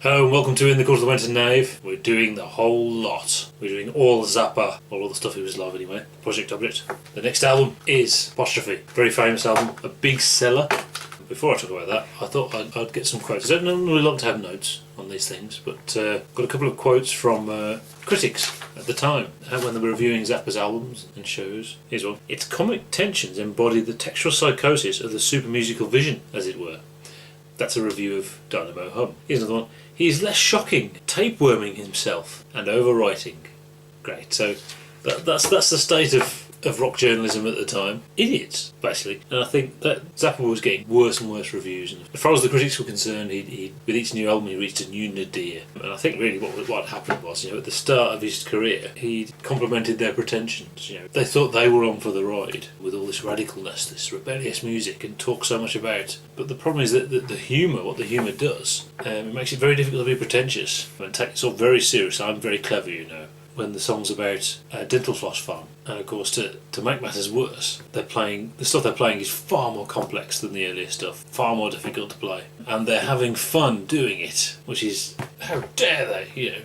Hello and welcome to In the Court of the Wenton Knave. We're doing the whole lot. We're doing all Zappa, all the stuff he was live anyway. Project Object. The next album is Apostrophe. Very famous album, a big seller. Before I talk about that, I thought I'd get some quotes. I don't normally like to have notes on these things, but got a couple of quotes from critics at the time when they were reviewing Zappa's albums and shows. Here's one. Its comic tensions embody the textual psychosis of the super musical vision, as it were. That's a review of Dynamo Hum. Here's another one. He is less shocking, tapeworming himself and overwriting. Great. So that's the state of rock journalism at the time. Idiots, basically. And I think that Zappa was getting worse and worse reviews. And as far as the critics were concerned, he with each new album he reached a new nadir. And I think really what happened was, at the start of his career, he complimented their pretensions. They thought they were on for the ride with all this radicalness, this rebellious music, and talk so much about. But the problem is that the humour, what the humour does, it makes it very difficult to be pretentious and take it all very serious. I'm very clever, when the song's about a dental floss farm. And of course, to make matters worse, the stuff they're playing is far more complex than the earlier stuff, far more difficult to play. And they're having fun doing it, which is, how dare they,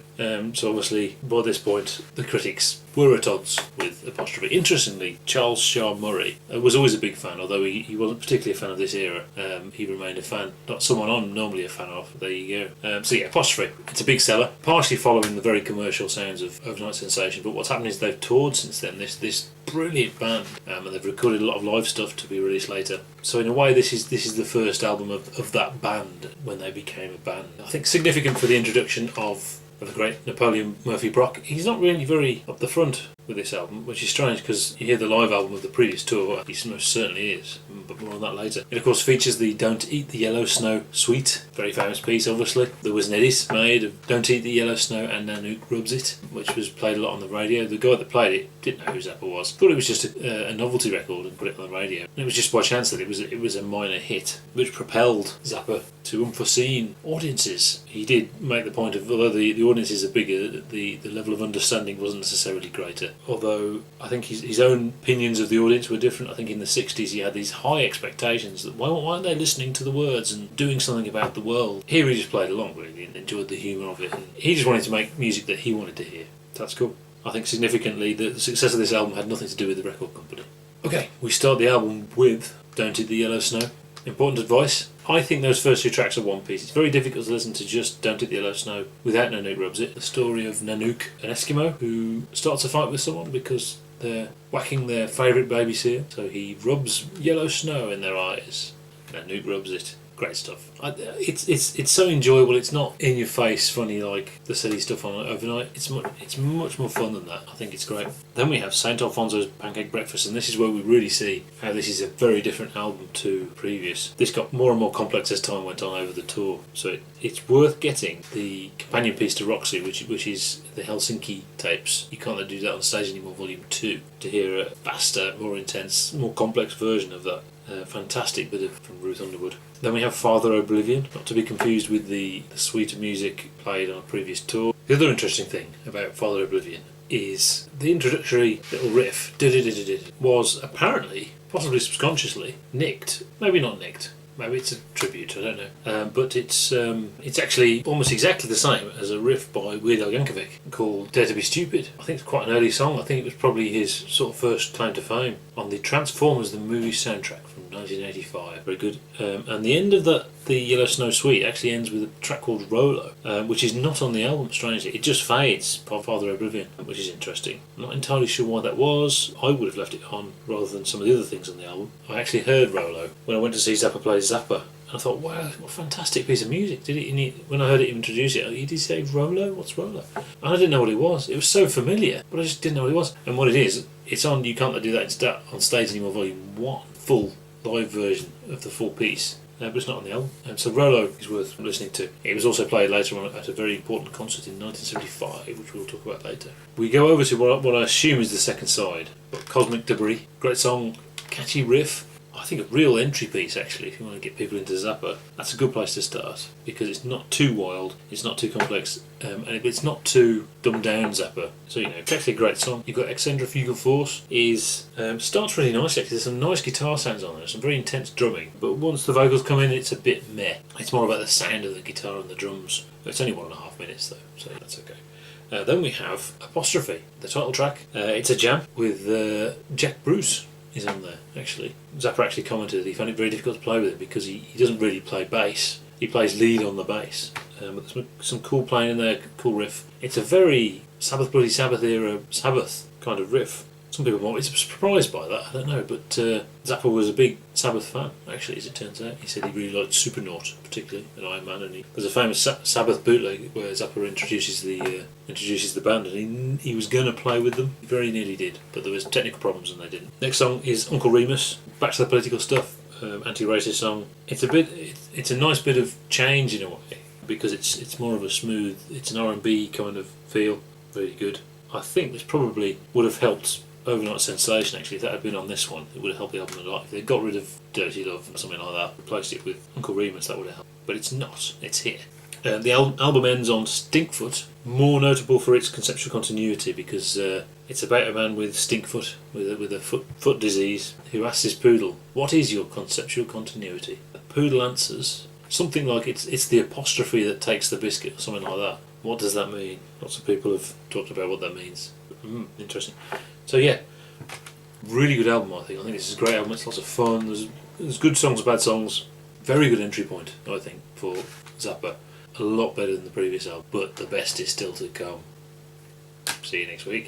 So obviously, by this point, the critics were at odds with Apostrophe. Interestingly, Charles Shaw Murray was always a big fan, although he wasn't particularly a fan of this era. He remained a fan, not someone I'm normally a fan of. There you go. So yeah, Apostrophe. It's a big seller, partially following the very commercial sounds of Overnight Sensation, but what's happened is they've toured since then, this brilliant band, and they've recorded a lot of live stuff to be released later. So in a way, this is the first album of that band when they became a band. I think significant for the introduction of the great Napoleon Murphy Brock. He's not really very up the front with this album, which is strange because you hear the live album of the previous tour, he most certainly is, but more on that later. It of course features the Don't Eat the Yellow Snow suite, very famous piece obviously. There was an edit made of Don't Eat the Yellow Snow and Nanook Rubs It, which was played a lot on the radio. The guy that played it didn't know who Zappa was, thought it was just a novelty record and put it on the radio. And it was just by chance that it was a minor hit, which propelled Zappa to unforeseen audiences. He did make the point of, although the audiences are bigger, the level of understanding wasn't necessarily greater. Although I think his own opinions of the audience were different. I think in the 60s he had these high expectations that why aren't they listening to the words and doing something about the world? Here he just played along really and enjoyed the humour of it, and he just wanted to make music that he wanted to hear. That's cool. I think significantly the success of this album had nothing to do with the record company. Okay, we start the album with Don't Eat the Yellow Snow. Important advice. I think those first two tracks are one piece. It's very difficult to listen to just Don't Eat the Yellow Snow without Nanook Rubs It. The story of Nanook, an Eskimo, who starts a fight with someone because they're whacking their favourite baby seal. So he rubs yellow snow in their eyes. Nanook Rubs It. Great stuff. It's so enjoyable. It's not in your face funny like the silly stuff on Overnight. It's much more fun than that. I think it's great. Then we have St. Alphonso's Pancake Breakfast, and this is where we really see how this is a very different album to previous. This got more and more complex as time went on over the tour, so it's worth getting the companion piece to Roxy, which is the Helsinki tapes. You can't do that on stage anymore, Volume 2, to hear a faster, more intense, more complex version of that. Fantastic bit from Ruth Underwood. Then we have Father Oblivion, not to be confused with the suite of music played on a previous tour. The other interesting thing about Father Oblivion is the introductory little riff was apparently, possibly subconsciously, nicked. Maybe not nicked. Maybe it's a tribute, I don't know. But it's actually almost exactly the same as a riff by Weird Al Yankovic called Dare to Be Stupid. I think it's quite an early song. I think it was probably his sort of first claim to fame on the Transformers the movie soundtrack from 1985. Very good. And the end of the Yellow Snow Suite actually ends with a track called Rolo, which is not on the album, strangely. It just fades by Father Oblivion, which is interesting. I'm not entirely sure why that was. I would have left it on rather than some of the other things on the album. I actually heard Rolo when I went to see Zappa play Zappa. And I thought, wow, what a fantastic piece of music. When I heard it introduce it, did he say Rolo? What's Rolo? And I didn't know what it was. It was so familiar, but I just didn't know what it was. And what it is, it's on You Can't Do That on Stage Anymore Volume 1. Full live version of the full piece. But it's not on the album. So Rolo is worth listening to. It was also played later on at a very important concert in 1975, which we'll talk about later. We go over to what I assume is the second side. Cosmik Debris. Great song, catchy riff. I think a real entry piece actually, if you want to get people into Zappa, that's a good place to start because it's not too wild, it's not too complex, and it's not too dumbed down Zappa. So it's actually a great song. You've got Excentrifugal Force starts really nicely. Actually, there's some nice guitar sounds on there, some very intense drumming. But once the vocals come in, it's a bit meh. It's more about the sound of the guitar and the drums. It's only 1.5 minutes though, so that's okay. Then we have Apostrophe, the title track. It's a jam with Jack Bruce is on there, actually. Zappa actually commented that he found it very difficult to play with him because he doesn't really play bass. He plays lead on the bass. But there's some cool playing in there, cool riff. It's a very Sabbath Bloody Sabbath era Sabbath kind of riff. Some people might be surprised by that, I don't know, but Zappa was a big Sabbath fan, actually, as it turns out. He said he really liked Supernaut, particularly, and Iron Man, and there's a famous Sabbath bootleg where Zappa introduces the band, and he was going to play with them. He very nearly did, but there was technical problems and they didn't. Next song is Uncle Remus, back to the political stuff, anti-racist song. It's a nice bit of change in a way, because it's more of a smooth, it's an R&B kind of feel, really good. I think this probably would have helped Overnight Sensation, actually. If that had been on this one, it would have helped the album a lot. If they got rid of Dirty Love or something like that, replaced it with Uncle Remus, that would have helped. But it's not, it's here. The album ends on Stinkfoot, more notable for its conceptual continuity because it's about a man with stinkfoot, with a foot disease, who asks his poodle, "What is your conceptual continuity?" The poodle answers something like it's the apostrophe that takes the biscuit, or something like that. What does that mean? Lots of people have talked about what that means. Interesting. So yeah, really good album, I think. I think this is a great album. It's lots of fun. There's good songs, bad songs. Very good entry point, I think, for Zappa. A lot better than the previous album, but the best is still to come. See you next week.